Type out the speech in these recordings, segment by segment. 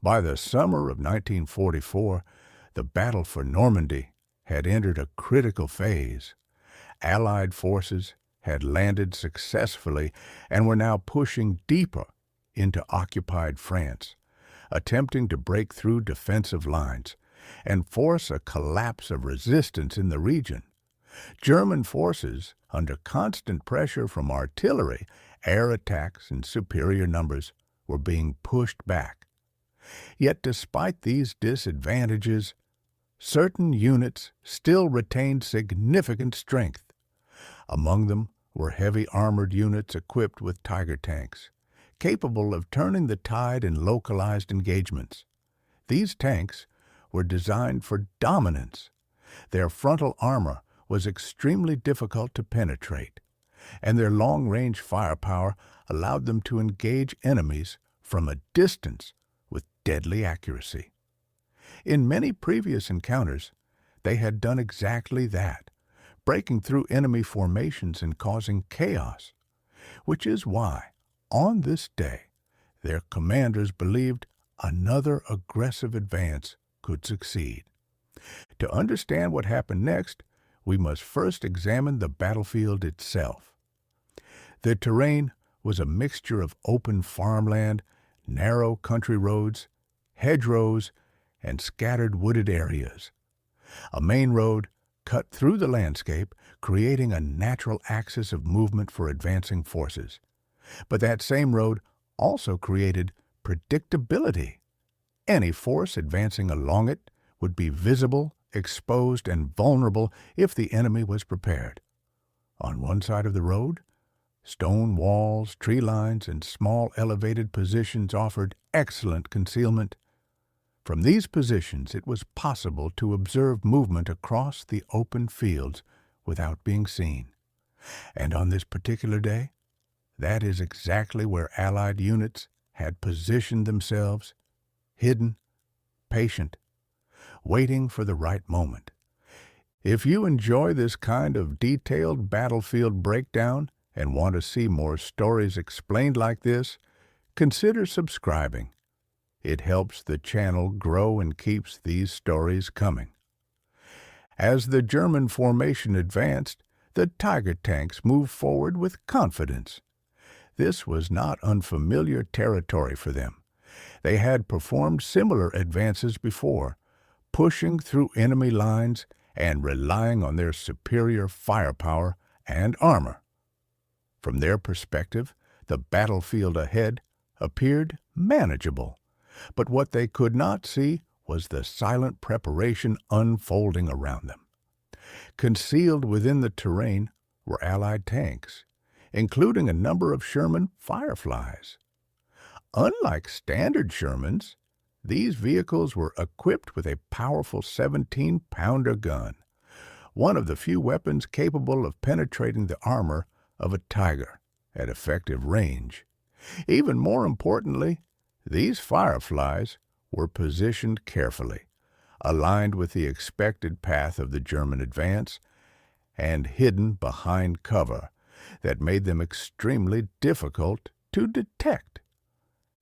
By the summer of 1944, the battle for Normandy had entered a critical phase. Allied forces had landed successfully and were now pushing deeper into occupied France, attempting to break through defensive lines and force a collapse of resistance in the region. German forces, under constant pressure from artillery, air attacks, and superior numbers, were being pushed back. Yet despite these disadvantages, certain units still retained significant strength. Among them were heavy armored units equipped with Tiger tanks, capable of turning the tide in localized engagements. These tanks were designed for dominance. Their frontal armor was extremely difficult to penetrate, and their long-range firepower allowed them to engage enemies from a distance with deadly accuracy. In many previous encounters, they had done exactly that, breaking through enemy formations and causing chaos, which is why, on this day, their commanders believed another aggressive advance could succeed. To understand what happened next, we must first examine the battlefield itself. The terrain was a mixture of open farmland, narrow country roads, hedgerows, and scattered wooded areas. A main road cut through the landscape, creating a natural axis of movement for advancing forces. But that same road also created predictability. Any force advancing along it would be visible, exposed, and vulnerable if the enemy was prepared. On one side of the road, stone walls, tree lines, and small elevated positions offered excellent concealment. From these positions, it was possible to observe movement across the open fields without being seen. And on this particular day, that is exactly where Allied units had positioned themselves, hidden, patient, waiting for the right moment. If you enjoy this kind of detailed battlefield breakdown and want to see more stories explained like this, consider subscribing. It helps the channel grow and keeps these stories coming. As the German formation advanced, the Tiger tanks moved forward with confidence. This was not unfamiliar territory for them. They had performed similar advances before, pushing through enemy lines and relying on their superior firepower and armor. From their perspective, the battlefield ahead appeared manageable, but what they could not see was the silent preparation unfolding around them. Concealed within the terrain were Allied tanks, including a number of Sherman Fireflies. Unlike standard Shermans, these vehicles were equipped with a powerful 17-pounder gun, one of the few weapons capable of penetrating the armor of a Tiger at effective range. Even more importantly, these Fireflies were positioned carefully, aligned with the expected path of the German advance, and hidden behind cover that made them extremely difficult to detect.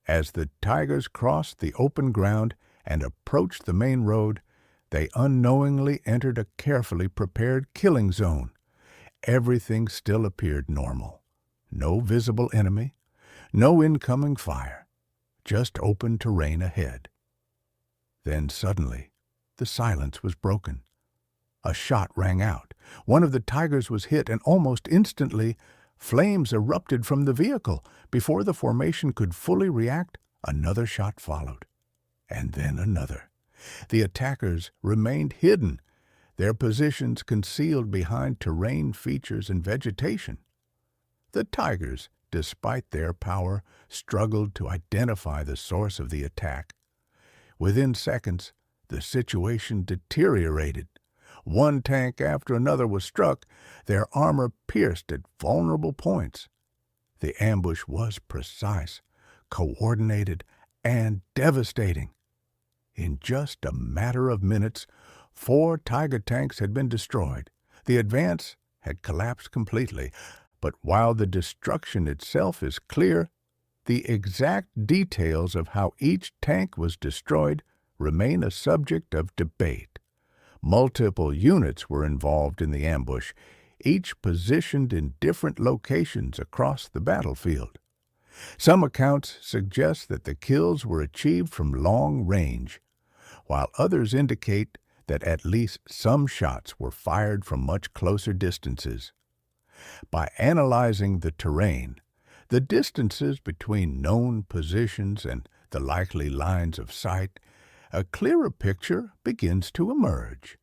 As the Tigers crossed the open ground and approached the main road, they unknowingly entered a carefully prepared killing zone. Everything still appeared normal. No visible enemy, no incoming fire, just open terrain ahead. Then suddenly, the silence was broken. A shot rang out. One of the Tigers was hit, and almost instantly, flames erupted from the vehicle. Before the formation could fully react, another shot followed, and then another. The attackers remained hidden, their positions concealed behind terrain features and vegetation. The Tigers, despite their power, struggled to identify the source of the attack. Within seconds, the situation deteriorated. One tank after another was struck, their armor pierced at vulnerable points. The ambush was precise, coordinated, and devastating. In just a matter of minutes, 4 Tiger tanks had been destroyed. The advance had collapsed completely. But while the destruction itself is clear, The exact details of how each tank was destroyed remain a subject of debate. Multiple units were involved in the ambush, each positioned in different locations across the battlefield. Some accounts suggest that the kills were achieved from long range, while others indicate that at least some shots were fired from much closer distances. By analyzing the terrain, the distances between known positions and the likely lines of sight, a clearer picture begins to emerge.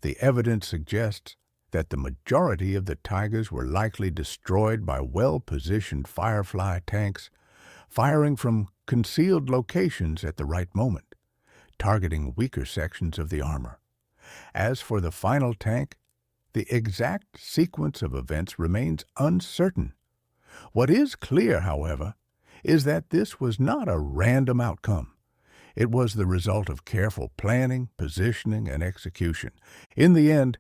The evidence suggests that the majority of the Tigers were likely destroyed by well-positioned Firefly tanks, firing from concealed locations at the right moment, targeting weaker sections of the armor. As for the final tank, the exact sequence of events remains uncertain. What is clear, however, is that this was not a random outcome. It was the result of careful planning, positioning, and execution. In the end,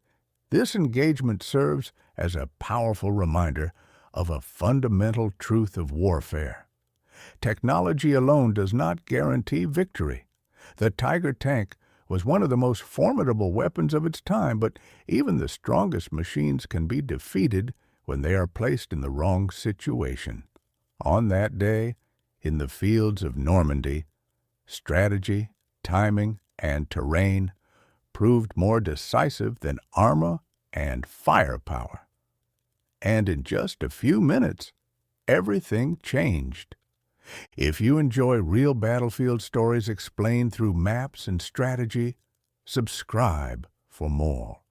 this engagement serves as a powerful reminder of a fundamental truth of warfare. Technology alone does not guarantee victory. The Tiger tank was one of the most formidable weapons of its time, but even the strongest machines can be defeated when they are placed in the wrong situation. On that day, in the fields of Normandy, strategy, timing, and terrain proved more decisive than armor and firepower. And in just a few minutes, everything changed. If you enjoy real battlefield stories explained through maps and strategy, subscribe for more.